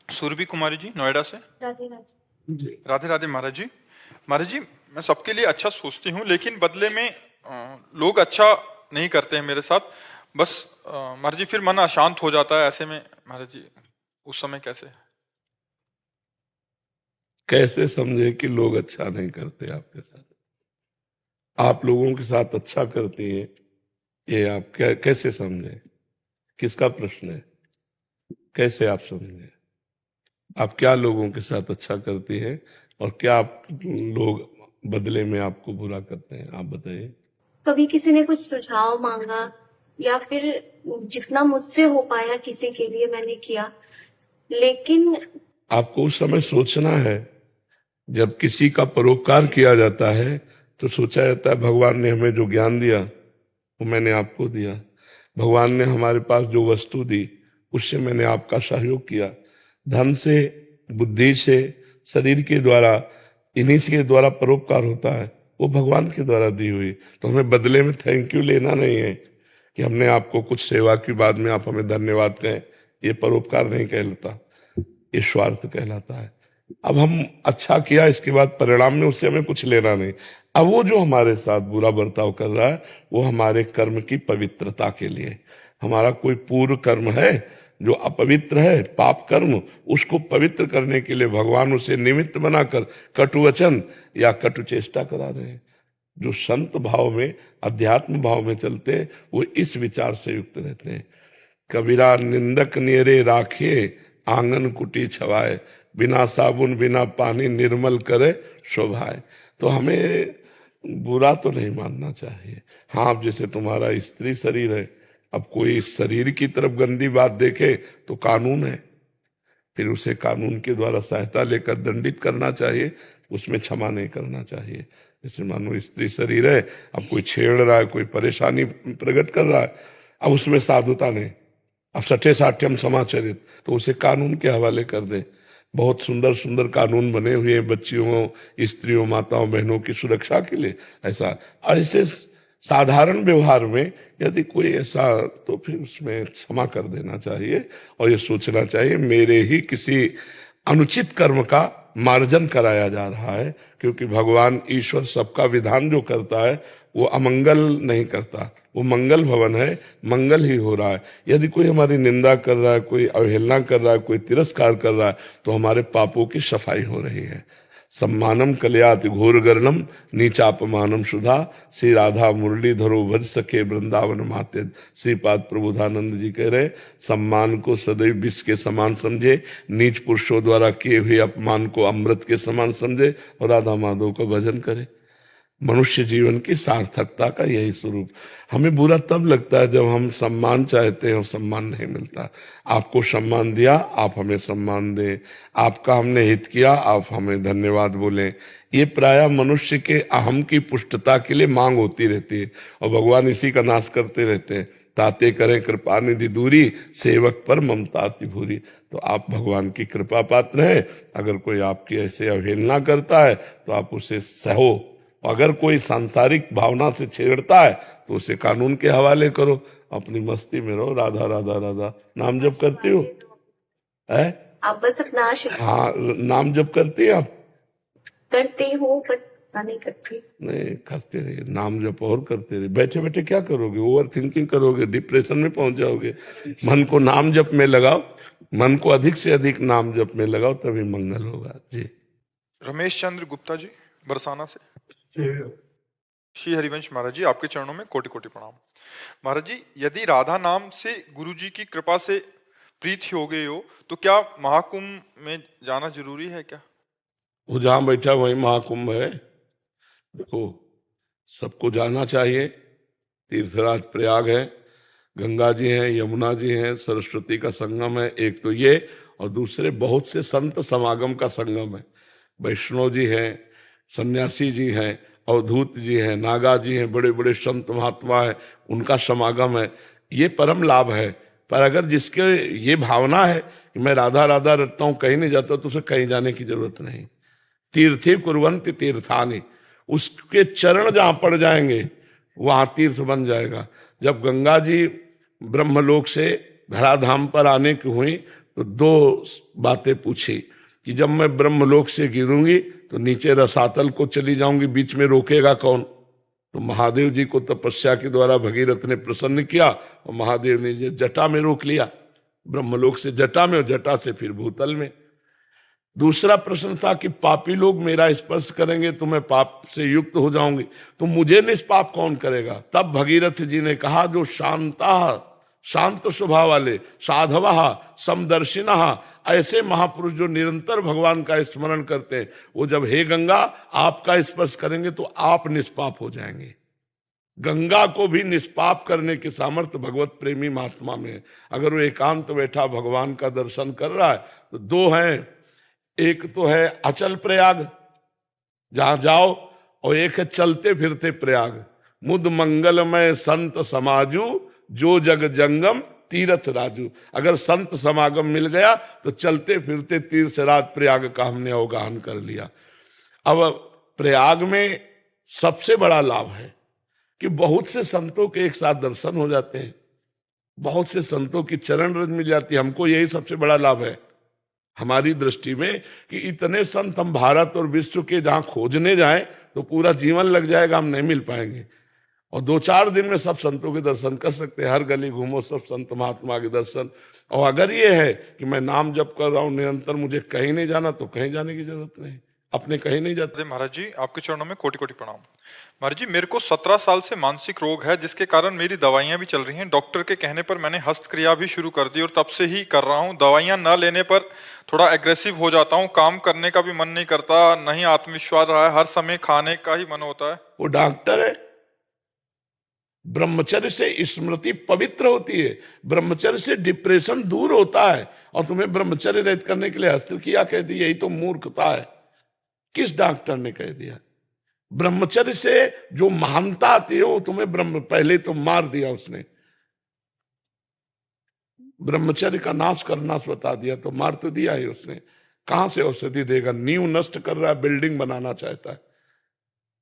सुरभि कुमारी जी नोएडा से। राधे राधे। राधे राधे महाराज जी। महाराज जी, मैं सबके लिए अच्छा सोचती हूँ, लेकिन बदले में लोग अच्छा नहीं करते हैं मेरे साथ। बस महाराज जी, फिर मन अशांत हो जाता है ऐसे में। महाराज जी, उस समय कैसे? कैसे समझे कि लोग अच्छा नहीं करते आपके साथ? आप लोगों के साथ अच्छा करती हैं, ये आप क्या कैसे समझे? किसका प्रश्न है? कैसे आप समझे? आप क्या लोगों के साथ अच्छा करती हैं और क्या आप लोग बदले में आपको बुरा करते हैं? आप बताइए। कभी किसी ने कुछ सुझाव मांगा या फिर जितना मुझसे हो पाया किसी के लिए मैंने किया, लेकिन आपको उस समय सोचना है, जब किसी का परोपकार किया जाता है तो सोचा जाता है भगवान ने हमें जो ज्ञान दिया वो मैंने आपको दिया, भगवान ने हमारे पास जो वस्तु दी उससे मैंने आपका सहयोग किया, धन से, बुद्धि से, शरीर के द्वारा, इन्हीं के द्वारा परोपकार होता है, वो भगवान के द्वारा दी हुई। तो हमें बदले में थैंक यू लेना नहीं है कि हमने आपको कुछ सेवा की बाद में आप हमें धन्यवाद कहें। ये परोपकार नहीं कहलाता, ये स्वार्थ कहलाता है। अब हम अच्छा किया, इसके बाद परिणाम में उससे हमें कुछ लेना नहीं। अब वो जो हमारे साथ बुरा बर्ताव कर रहा है वो हमारे कर्म की पवित्रता के लिए, हमारा कोई पूर्व कर्म है जो अपवित्र है, पाप कर्म, उसको पवित्र करने के लिए भगवान उसे निमित्त बनाकर कटु वचन या कटु चेष्टा करा रहे हैं। जो संत भाव में, अध्यात्म भाव में चलते हैं वो इस विचार से युक्त रहते हैं। कबीरा निंदक नेरे राखे, आंगन कुटी छवाए, बिना साबुन बिना पानी निर्मल करे शोभाए। तो हमें बुरा तो नहीं मानना चाहिए। हाँ, अब जैसे तुम्हारा स्त्री शरीर है, अब कोई शरीर की तरफ गंदी बात देखे तो कानून है, फिर उसे कानून के द्वारा सहायता लेकर दंडित करना चाहिए, उसमें क्षमा नहीं करना चाहिए। जैसे मानो स्त्री शरीर है, अब कोई छेड़ रहा है, कोई परेशानी प्रकट कर रहा है, अब उसमें साधुता नहीं, अब सठे साठ्यम समाचरित, तो उसे कानून के हवाले कर दे। बहुत सुंदर सुंदर कानून बने हुए हैं बच्चियों, स्त्रियों, माताओं, बहनों की सुरक्षा के लिए। ऐसे साधारण व्यवहार में यदि कोई ऐसा, तो फिर उसमें क्षमा कर देना चाहिए और ये सोचना चाहिए मेरे ही किसी अनुचित कर्म का मार्जन कराया जा रहा है, क्योंकि भगवान ईश्वर सबका विधान जो करता है वो अमंगल नहीं करता, वो मंगल भवन है, मंगल ही हो रहा है। यदि कोई हमारी निंदा कर रहा है, कोई अवहेलना कर रहा है, कोई तिरस्कार कर रहा है, तो हमारे पापों की सफाई हो रही है। सम्मानम कल्याति घोर गर्णम नीचापमानम सुधा, श्री राधा मुरलीधरो भज सके वृंदावन माते। श्रीपाद प्रबोधानंद जी कह रहे, सम्मान को सदैव विष के समान समझे, नीच पुरुषों द्वारा किए हुए अपमान को अमृत के समान समझे और राधा माधव का भजन करे। मनुष्य जीवन की सार्थकता का यही स्वरूप। हमें बुरा तब लगता है जब हम सम्मान चाहते हैं और सम्मान नहीं मिलता। आपको सम्मान दिया, आप हमें सम्मान दें, आपका हमने हित किया, आप हमें धन्यवाद बोलें। ये प्रायः मनुष्य के अहम की पुष्टता के लिए मांग होती रहती है और भगवान इसी का नाश करते रहते हैं। ताते करें कृपा निधि दूरी, सेवक पर ममता अति भूरी। तो आप भगवान की कृपा पात्र हैं। अगर कोई आपकी ऐसे अवहेलना करता है तो आप उसे सहो, अगर कोई सांसारिक भावना से छेड़ता है तो उसे कानून के हवाले करो, अपनी मस्ती में रहो। राधा राधा राधा नाम जप करती हो? है आप बस अपना हाँ, नाम जप करती है आप? करते हो पर नहीं करती। नहीं, करते रहिए, नाम जप और करते रहिए। बैठे बैठे क्या करोगे? ओवर थिंकिंग करोगे, डिप्रेशन में पहुंच जाओगे। मन को नाम जप में लगाओ, मन को अधिक से अधिक नाम जप में लगाओ, तभी मंगल होगा। जी। रमेश चंद्र गुप्ता जी बरसाना से। श्री हरिवंश महाराज जी, आपके चरणों में कोटि कोटि प्रणाम। महाराज जी, यदि राधा नाम से गुरु जी की कृपा से प्रीति हो गई हो तो क्या महाकुंभ में जाना जरूरी है क्या? वो जहां बैठा वही महाकुंभ है। देखो, सबको जाना चाहिए। तीर्थराज प्रयाग है, गंगा जी हैं, यमुना जी हैं, सरस्वती का संगम है, एक तो ये, और दूसरे बहुत से संत समागम का संगम है। वैष्णव जी हैं, सन्यासी जी हैं, अवधूत जी हैं, नागा जी हैं, बड़े बड़े संत महात्मा हैं, उनका समागम है। ये परम लाभ है। पर अगर जिसके ये भावना है कि मैं राधा राधा रटता हूँ, कहीं नहीं जाता, तो उसे कहीं जाने की जरूरत नहीं। तीर्थी कुर्वन्ति तीर्थानि, उसके चरण जहां पड़ जाएंगे वहां तीर्थ बन जाएगा। जब गंगा जी ब्रह्मलोक से धराधाम पर आने की हुई तो दो बातें पूछी कि जब मैं ब्रह्मलोक से गिरूंगी तो नीचे रसातल को चली जाऊंगी, बीच में रोकेगा कौन? तो महादेव जी को तपस्या के द्वारा भगीरथ ने प्रसन्न किया और महादेव ने जटा में रोक लिया, ब्रह्मलोक से जटा में और जटा से फिर भूतल में। दूसरा प्रश्न था कि पापी लोग मेरा स्पर्श करेंगे तो मैं पाप से युक्त हो जाऊंगी, तो मुझे निष्पाप कौन करेगा? तब भगीरथ जी ने कहा जो शांत स्वभाव वाले, साधवा समदर्शिना, ऐसे महापुरुष जो निरंतर भगवान का स्मरण करते हैं, वो जब हे गंगा आपका स्पर्श करेंगे तो आप निष्पाप हो जाएंगे। गंगा को भी निष्पाप करने की सामर्थ्य भगवत प्रेमी महात्मा में है। अगर वो एकांत बैठा भगवान का दर्शन कर रहा है तो दो हैं, एक तो है अचल प्रयाग जहां जाओ, और एक है चलते फिरते प्रयाग। मुद मंगलमय संत समाजू जो जग जंगम तीर्थ राजू। अगर संत समागम मिल गया तो चलते फिरते तीर्थ राज प्रयाग का हमने अवगाहन कर लिया। अब प्रयाग में सबसे बड़ा लाभ है कि बहुत से संतों के एक साथ दर्शन हो जाते हैं, बहुत से संतों की चरण रज मिल जाती है। हमको यही सबसे बड़ा लाभ है हमारी दृष्टि में कि इतने संत हम भारत और विश्व के जहां खोजने जाएं तो पूरा जीवन लग जाएगा, हम नहीं मिल पाएंगे। और 2-4 दिन में सब संतों के दर्शन कर सकते हैं, हर गली घूमो सब संत महात्मा के दर्शन। और अगर ये है कि मैं नाम जप कर रहा हूं निरंतर, मुझे कहीं नहीं जाना, तो कहीं जाने की जरूरत नहीं, अपने कहीं नहीं जाते। महाराज जी आपके चरणों में कोटि कोटि प्रणाम। महाराज जी मेरे को 17 साल से मानसिक रोग है जिसके कारण मेरी दवाइयां भी चल रही हैं। डॉक्टर के कहने पर मैंने हस्तक्रिया भी शुरू कर दी और तब से ही कर रहा हूं। दवाइयां न लेने पर थोड़ा एग्रेसिव हो जाता हूं, काम करने का भी मन नहीं करता, नहीं आत्मविश्वास रहा है, हर समय खाने का ही मन होता है। वो डॉक्टर है। ब्रह्मचर्य से स्मृति पवित्र होती है, ब्रह्मचर्य से डिप्रेशन दूर होता है, और तुम्हें ब्रह्मचर्य रहित करने के लिए हस्तक्रिया कह दी, यही तो मूर्खता है। किस डॉक्टर ने कह दिया? ब्रह्मचर्य से जो महानता आती है वो तुम्हें पहले तो मार दिया उसने, ब्रह्मचर्य का नाश करना बता दिया तो मार तो दिया ही उसने। कहां से औषधि देगा? नींव नष्ट कर रहा है, बिल्डिंग बनाना चाहता है।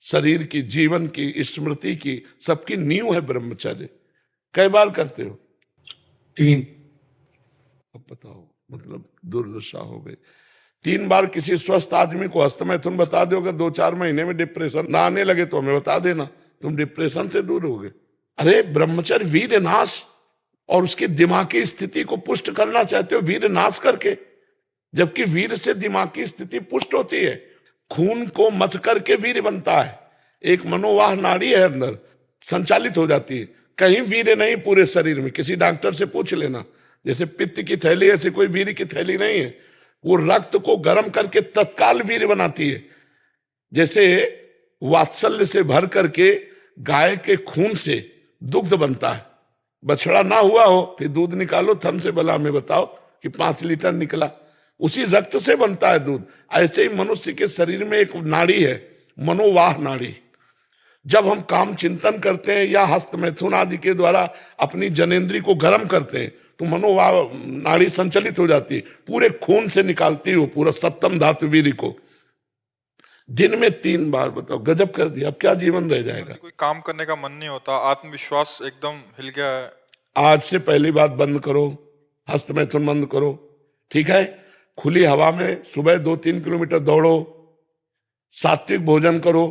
शरीर की, जीवन की, स्मृति की, सबकी नींव है ब्रह्मचर्य। कई बार करते हो? 3। अब बताओ, मतलब दुर्दशा हो गई। 3 बार किसी स्वस्थ आदमी को हस्तमैथुन बता दो, अगर 2-4 महीने में डिप्रेशन ना आने लगे तो हमें बता देना, तुम डिप्रेशन से दूर हो गए। अरे ब्रह्मचर्य वीर नाश, और उसकी दिमागी स्थिति को पुष्ट करना चाहते हो वीर नाश करके, जबकि वीर से दिमागी स्थिति पुष्ट होती है। खून को मथ करके वीर बनता है, एक मनोवाह नाड़ी है अंदर, संचालित हो जाती है। कहीं वीर नहीं पूरे शरीर में, किसी डॉक्टर से पूछ लेना। जैसे पित्त की थैली, ऐसे कोई वीर की थैली नहीं है, वो रक्त को गर्म करके तत्काल वीर बनाती है। जैसे वात्सल्य से भर करके गाय के खून से दुग्ध बनता है, बछड़ा ना हुआ हो फिर दूध निकालो थन से, भला में बताओ कि 5 लीटर निकला, उसी रक्त से बनता है दूध। ऐसे ही मनुष्य के शरीर में एक नाड़ी है, मनोवाह नाड़ी। जब हम काम चिंतन करते हैं या हस्त मैथुन आदि के द्वारा अपनी जनेंद्री को गर्म करते हैं तो मनोवाह नाड़ी संचलित हो जाती है, पूरे खून से निकालती हो पूरा सप्तम धातु वीर्य को। दिन में 3 बार, बताओ, गजब कर दिया। अब क्या जीवन रह जाएगा? कोई काम करने का मन नहीं होता, आत्मविश्वास एकदम हिल गया है। आज से पहली बात बंद करो, हस्त मैथुन बंद करो, ठीक है? खुली हवा में सुबह 2-3 किलोमीटर दौड़ो, सात्विक भोजन करो,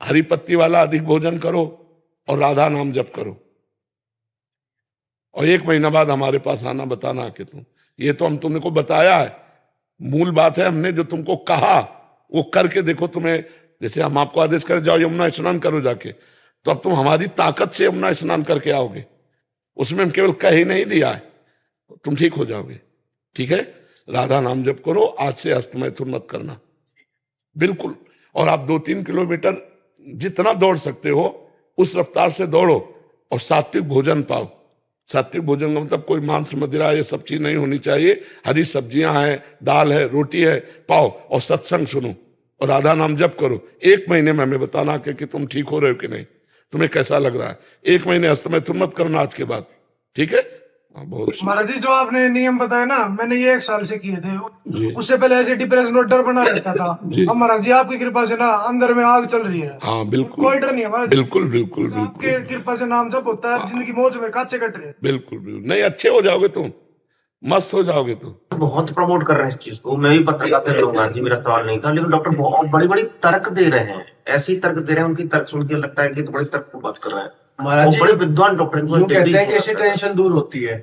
हरी पत्ती वाला अधिक भोजन करो, और राधा नाम जप करो। और 1 महीना बाद हमारे पास आना, बताना कि तुम, ये तो हम तुमको बताया है, मूल बात है हमने जो तुमको कहा वो करके देखो। तुम्हें जैसे हम आपको आदेश करें जाओ यमुना स्नान करो जाके, तो अब तुम हमारी ताकत से यमुना स्नान करके आओगे, उसमें हम केवल कह ही नहीं दिया है, तुम ठीक हो जाओगे। ठीक है? राधा नाम जप करो, आज से हस्त मैथुन मत करना, बिल्कुल। और आप 2-3 किलोमीटर जितना दौड़ सकते हो उस रफ्तार से दौड़ो, और सात्विक भोजन पाओ। सात्विक भोजन का मतलब कोई मांस मदिरा ये सब चीज नहीं होनी चाहिए, हरी सब्जियां हैं, दाल है, रोटी है, पाओ, और सत्संग सुनो और राधा नाम जप करो। 1 महीने में हमें बताना कि तुम ठीक हो रहे हो कि नहीं, तुम्हें कैसा लग रहा है। 1 महीने हस्त मैथुन मत करना आज के बाद, ठीक है? बहुत महाराज जी जो आपने नियम बताया ना, मैंने ये 1 साल से किए थे। उससे पहले ऐसे डिप्रेशन और डर बना रहता था। अब महाराज जी आपकी कृपा से ना अंदर में आग चल रही है। हाँ बिल्कुल, कोई डर नहीं है महाराज, बिल्कुल बिल्कुल बिल्कुल। आपके कृपा से नाम जप होता है, जिंदगी मौज में काचे कट रहे हैं। बिल्कुल बिल्कुल, नहीं अच्छे हो जाओगे तुम, मस्त हो जाओगे तो। बहुत प्रमोट कर रहे हैं इस चीज को, मैं भी बताते रहूंगा जी, मेरा सवाल नहीं था, लेकिन डॉक्टर बहुत बड़ी बड़ी तर्क दे रहे हैं, ऐसी तर्क दे रहे हैं, उनकी तर्क सुन के लगता है कि तो बड़ी तर्क को बात कर रहे हैं। महाराज वो जी, बड़े विद्वान डॉक्टर हैं, यूं कहते हैं कि इससे टेंशन दूर होती है।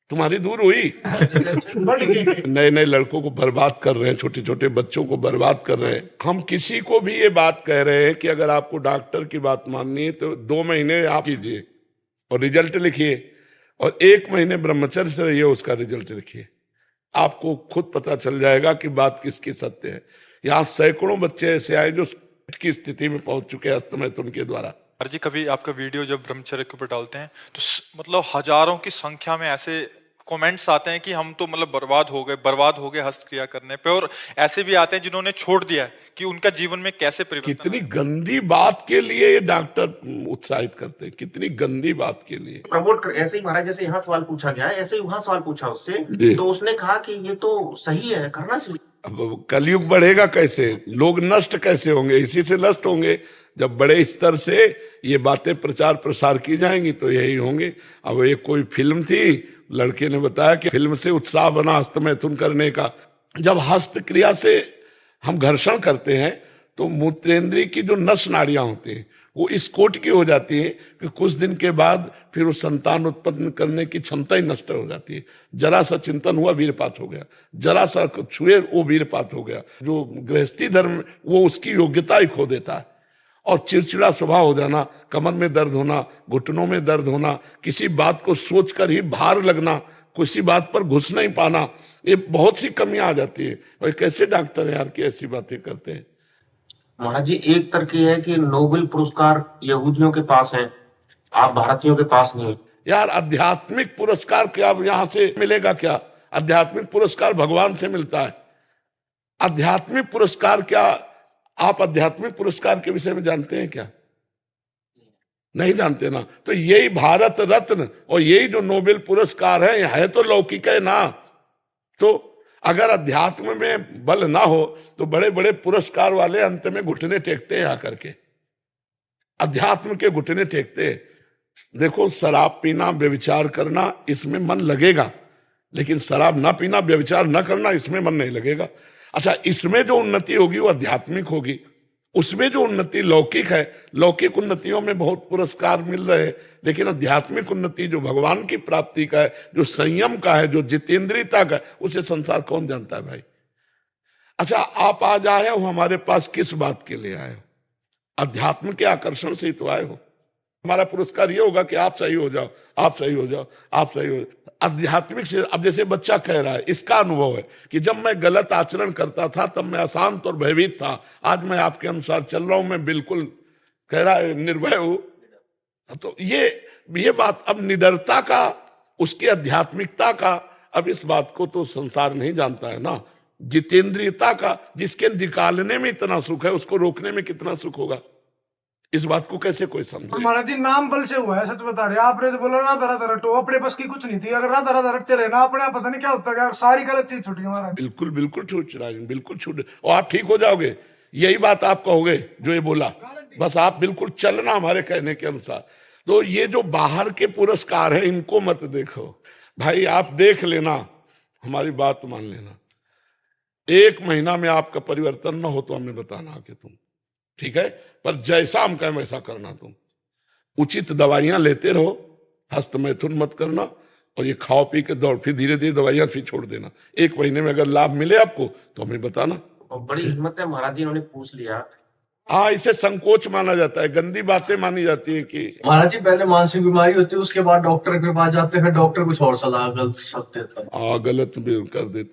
तुम्हारी दूर हुई? नए नए लड़कों को बर्बाद कर रहे हैं, छोटे छोटे बच्चों को बर्बाद कर रहे हैं। हम किसी को भी ये बात कह रहे हैं कि अगर आपको डॉक्टर की बात माननी है तो 2 महीने आप कीजिए और रिजल्ट लिखिए, और 1 महीने ब्रह्मचर्य से रहिए, उसका रिजल्ट लिखिए। आपको खुद पता चल जाएगा कि बात किसकी सत्य है। यहाँ सैकड़ों बच्चे ऐसे आए जो की स्थिति में पहुंच चुके हैं अस्तमैथुन के द्वारा। जी कभी आपका वीडियो जब ब्रह्मचर्य के ऊपर डालते हैं तो मतलब हजारों की संख्या में ऐसे कमेंट्स आते हैं कि हम तो मतलब बर्बाद हो गए हस्त क्रिया करने पे, और ऐसे भी आते हैं जिन्होंने छोड़ दिया है कि उनका जीवन में कैसे परिवर्तन। कितनी गंदी बात के लिए ये डॉक्टर उत्साहित करते हैं, कितनी गंदी बात के लिए प्रमोट कर। ऐसे ही महाराज जैसे यहाँ सवाल पूछा गया है, ऐसे ही वहाँ सवाल पूछा उससे, तो उसने कहा कि ये तो सही है, करना चाहिए। अब कलयुग बढ़ेगा कैसे, लोग नष्ट कैसे होंगे, इसी से नष्ट होंगे। जब बड़े स्तर से ये बातें प्रचार प्रसार की जाएंगी तो यही होंगे। अब एक कोई फिल्म थी, लड़के ने बताया कि फिल्म से उत्साह बना हस्तमैथुन करने का। जब हस्त क्रिया से हम घर्षण करते हैं तो मूत्रेंद्रिय की जो नस नाड़ियां होती हैं वो इस कोट की हो जाती है कि कुछ दिन के बाद फिर वो संतान उत्पन्न करने की क्षमता ही नष्ट हो जाती है। जरा सा चिंतन हुआ वीरपात हो गया, जरा सा छुए वो वीरपात हो गया। जो गृहस्थी धर्म वो उसकी योग्यता ही खो देता है, और चिड़चिड़ा स्वभाव हो जाना, कमर में दर्द होना, घुटनों में दर्द होना, किसी बात को सोचकर ही भार लगना, किसी बात पर घुस नहीं पाना, ये बहुत सी कमियां आ जाती है। और कैसे डॉक्टर हैं यार कि ऐसी बातें करते हैं। महाराज जी एक तर्क ये है कि नोबेल पुरस्कार यहूदियों के पास है, आप भारतीयों के पास नहीं। यार आध्यात्मिक पुरस्कार क्या यहाँ से मिलेगा? क्या आध्यात्मिक पुरस्कार भगवान से मिलता है। आध्यात्मिक पुरस्कार क्या आप आध्यात्मिक पुरस्कार के विषय में जानते हैं क्या? नहीं जानते ना। तो यही भारत रत्न और यही जो नोबेल पुरस्कार है तो लौकिक है ना। तो अगर अध्यात्म में बल ना हो तो बड़े बड़े पुरस्कार वाले अंत में घुटने टेकते हैं आकर के, अध्यात्म के घुटने टेकते हैं। देखो शराब पीना, व्यभिचार करना, इसमें मन लगेगा, लेकिन शराब ना पीना, व्यभिचार ना करना, इसमें मन नहीं लगेगा। अच्छा, इसमें जो उन्नति होगी वो आध्यात्मिक होगी, उसमें जो उन्नति लौकिक है, लौकिक उन्नतियों में बहुत पुरस्कार मिल रहे हैं, लेकिन आध्यात्मिक उन्नति जो भगवान की प्राप्ति का है, जो संयम का है, जो जितेंद्रियता का है, उसे संसार कौन जानता है भाई। अच्छा, आप आज आए हो हमारे पास किस बात के लिए आए हो? अध्यात्म के आकर्षण से ही तो आए हो। हमारा पुरस्कार ये होगा कि आप सही हो जाओ, आप सही हो जाओ, आप सही हो जाओ। आध्यात्मिक से अब जैसे बच्चा कह रहा है, इसका अनुभव है कि जब मैं गलत आचरण करता था तब मैं अशांत और भयभीत था, आज मैं आपके अनुसार चल रहा हूं, मैं बिल्कुल कह रहा है निर्भय हूं। तो ये बात अब निडरता का, उसकी आध्यात्मिकता का, अब इस बात को तो संसार नहीं जानता है ना। जितेंद्रियता का, जिसके निकालने में इतना सुख है उसको रोकने में कितना सुख होगा, इस बात को कैसे कोई समझे। महाराज जी नाम बल से हुआ है, सच बता रहे। आपने जो बोला राधा राधा रटो, अपने बस की कुछ नहीं थी। अगर राधा राधा रटते रहे ना अपने आप, पता नहीं क्या होता है, सारी गलत चीज छूट गई महाराज। बिल्कुल बिल्कुल छूट रहा है, बिल्कुल छूट, और आप ठीक हो जाओगे। यही बात आप कहोगे जो ये बोला, बस आप बिल्कुल चलना हमारे कहने के अनुसार। तो ये जो बाहर के पुरस्कार है इनको मत देखो भाई, आप देख लेना, हमारी बात मान लेना। 1 महीना में आपका परिवर्तन न हो तो हमें बताना आके तुम, ठीक है। पर जैसा हम कहें वैसा करना तुम। उचित दवाइयां लेते रहो, हस्तमैथुन मत करना, और ये खाओ पी के दौड़, फिर धीरे धीरे दवाइयां फिर छोड़ देना। 1 महीने में अगर लाभ मिले आपको तो हमें बताना। और बड़ी हिम्मत है महाराज जी, इन्होंने पूछ लिया। हाँ, इसे संकोच माना जाता है, गंदी बातें मानी जाती है कि महाराज जी पहले मानसिक बीमारी होती है, उसके बाद डॉक्टर के पास जाते हैं, फिर डॉक्टर कुछ और सलाह गलत सब देता है। गलत भी कर देते।